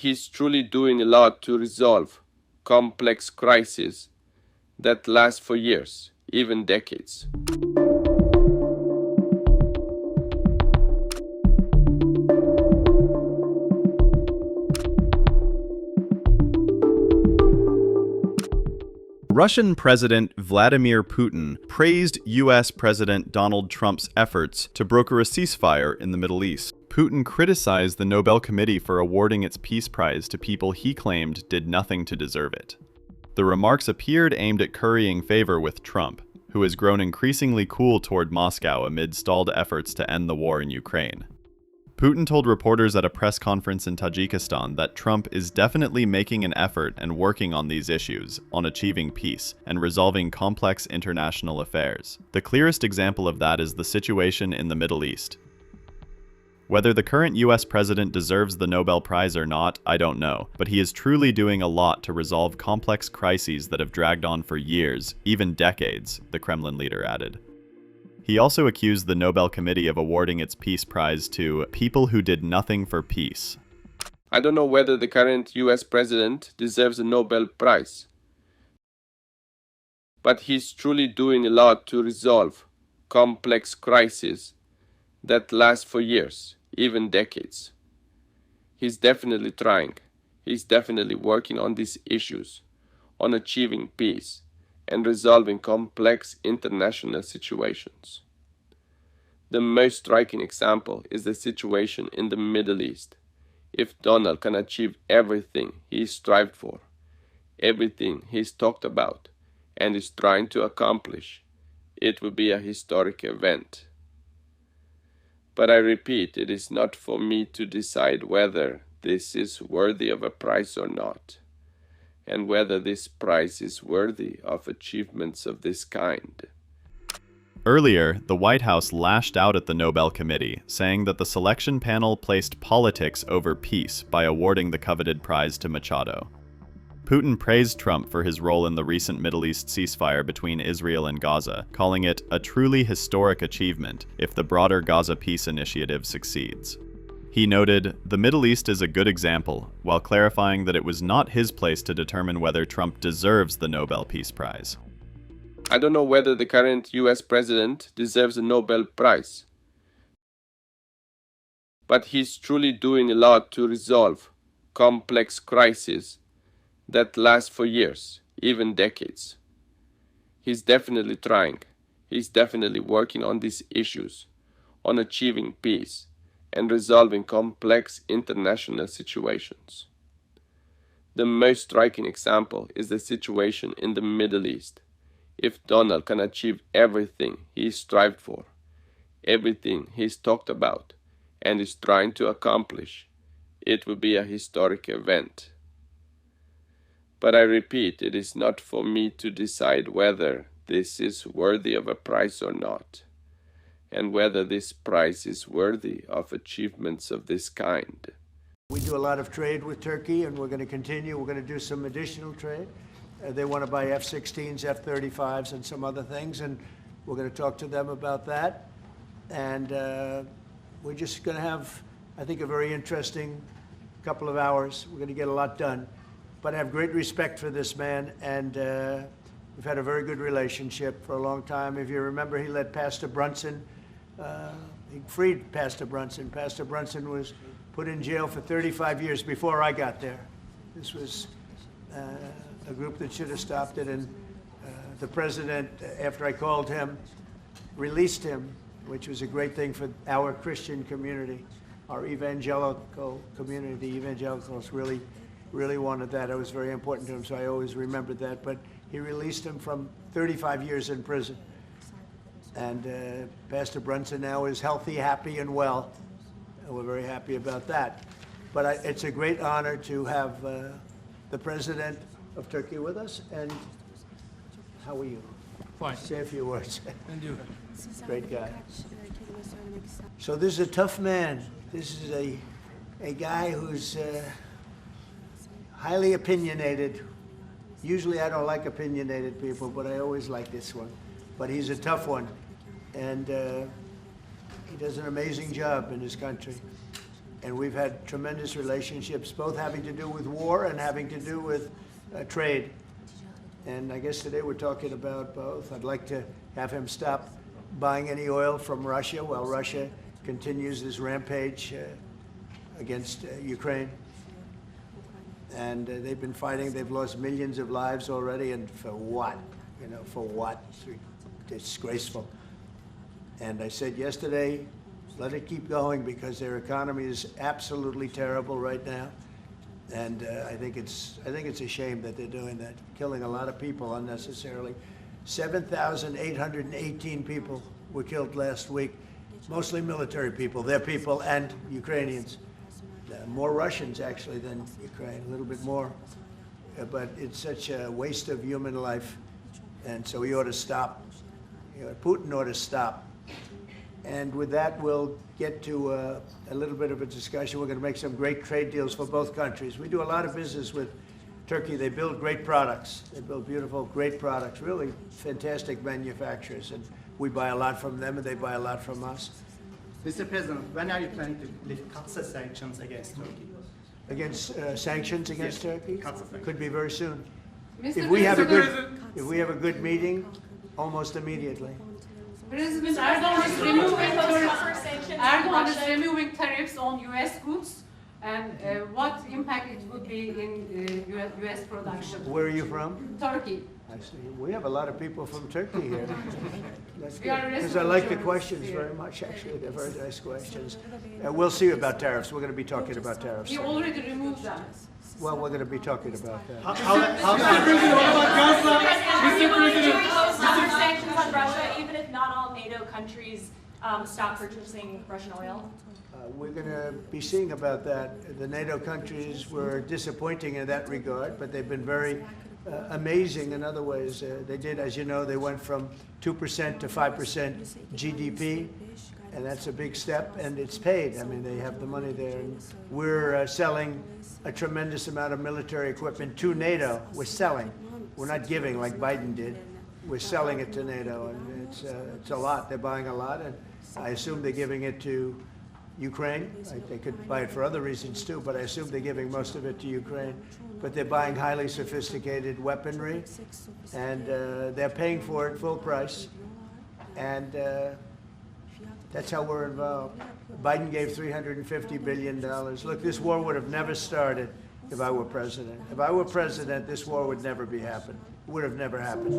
He's truly doing a lot to resolve complex crises that last for years, even decades. Russian President Vladimir Putin praised U.S. President Donald Trump's efforts to broker a ceasefire in the Middle East. Putin criticized the Nobel Committee for awarding its peace prize to people he claimed did nothing to deserve it. The remarks appeared aimed at currying favor with Trump, who has grown increasingly cool toward Moscow amid stalled efforts to end the war in Ukraine. Putin told reporters at a press conference in Tajikistan that Trump is definitely making an effort and working on these issues, on achieving peace and resolving complex international affairs. The clearest example of that is the situation in the Middle East. Whether the current US president deserves the Nobel Prize or not, I don't know, but he is truly doing a lot to resolve complex crises that have dragged on for years, even decades, the Kremlin leader added. He also accused the Nobel Committee of awarding its peace prize to people who did nothing for peace. I don't know whether the current US president deserves a Nobel Prize, but he's truly doing a lot to resolve complex crises that last for years, even decades. He's definitely trying. He's definitely working on these issues, on achieving peace and resolving complex international situations. The most striking example is the situation in the Middle East. If Donald can achieve everything he strived for, everything he's talked about and is trying to accomplish, it will be a historic event. But I repeat, it is not for me to decide whether this is worthy of a prize or not, and whether this prize is worthy of achievements of this kind. Earlier, the White House lashed out at the Nobel Committee, saying that the selection panel placed politics over peace by awarding the coveted prize to Machado. Putin praised Trump for his role in the recent Middle East ceasefire between Israel and Gaza, calling it a truly historic achievement if the broader Gaza peace initiative succeeds. He noted, "The Middle East is a good example," while clarifying that it was not his place to determine whether Trump deserves the Nobel Peace Prize. I don't know whether the current US president deserves a Nobel Prize, but he's truly doing a lot to resolve complex crises that last for years, even decades. He's definitely trying. He's definitely working on these issues, on achieving peace and resolving complex international situations. The most striking example is the situation in the Middle East. If Donald can achieve everything he strived for, everything he's talked about and is trying to accomplish, it will be a historic event. But I repeat, it is not for me to decide whether this is worthy of a prize or not, and whether this prize is worthy of achievements of this kind. We do a lot of trade with Turkey, and we're going to continue. We're going to do some additional trade. They want to buy F-16s, F-35s, and some other things, and we're going to talk to them about that. And we're just going to have, I think, a very interesting couple of hours. We're going to get a lot done. But I have great respect for this man, and we've had a very good relationship for a long time. If you remember, he let Pastor Brunson, he freed Pastor Brunson. Pastor Brunson was put in jail for 35 years before I got there. This was a group that should have stopped it, and the president, after I called him, released him, which was a great thing for our Christian community, our evangelical community. The evangelicals really wanted that. It was very important to him, so I always remembered that. But he released him from 35 years in prison. And Pastor Brunson now is healthy, happy, and well. And we're very happy about that. But it's a great honor to have the president of Turkey with us. And how are you? Fine. Say a few words. And you? Great guy. So this is a tough man. This is a guy who's highly opinionated. Usually I don't like opinionated people, but I always like this one. But he's a tough one, and he does an amazing job in his country. And we've had tremendous relationships, both having to do with war and having to do with trade. And I guess today we're talking about both. I'd like to have him stop buying any oil from Russia while Russia continues this rampage against Ukraine. And they've been fighting. They've lost millions of lives already. And for what? You know, for what? It's disgraceful. And I said yesterday, let it keep going because their economy is absolutely terrible right now. And I think it's a shame that they're doing that, killing a lot of people unnecessarily. 7,818 people were killed last week, mostly military people, their people, and Ukrainians. More Russians, actually, than Ukraine, a little bit more. But it's such a waste of human life, and so he ought to stop. Putin ought to stop. And with that, we'll get to a little bit of a discussion. We're going to make some great trade deals for both countries. We do a lot of business with Turkey. They build great products. They build beautiful, great products, really fantastic manufacturers. And we buy a lot from them, and they buy a lot from us. Mr. President, when are you planning to lift Gaza sanctions against Turkey? Against sanctions against Turkey? Could be very soon. Mr. If we have a good meeting, almost immediately. President Erdogan is removing tariffs on U.S. goods, and what impact it would be in U.S. production? Where are you from? Turkey. I see. We have a lot of people from Turkey here. That's We are good. Because I like the questions very much, actually. They're very nice questions. We'll see about tariffs. We're going to be talking about tariffs. We already removed them. Well, we're going to be talking about that. Mr. President, what about Gaza? Mr. President, sanctions on Russia, even if not all NATO countries stop purchasing Russian oil? We're going to be seeing about that. The NATO countries were disappointing in that regard, but they've been very amazing in other ways. They did, as you know, they went from 2% to 5% GDP, and that's a big step, and it's paid. I mean, they have the money there, and we're selling a tremendous amount of military equipment to NATO. We're selling. We're not giving like Biden did. We're selling it to NATO, and it's a lot. They're buying a lot, and I assume they're giving it to Ukraine. They could buy it for other reasons too, but I assume they're giving most of it to Ukraine. But they're buying highly sophisticated weaponry, and they're paying for it full price. And that's how we're involved. Biden gave $350 billion. Look, this war would have never started if I were president. If I were president, this war would never be happened. It would have never happened.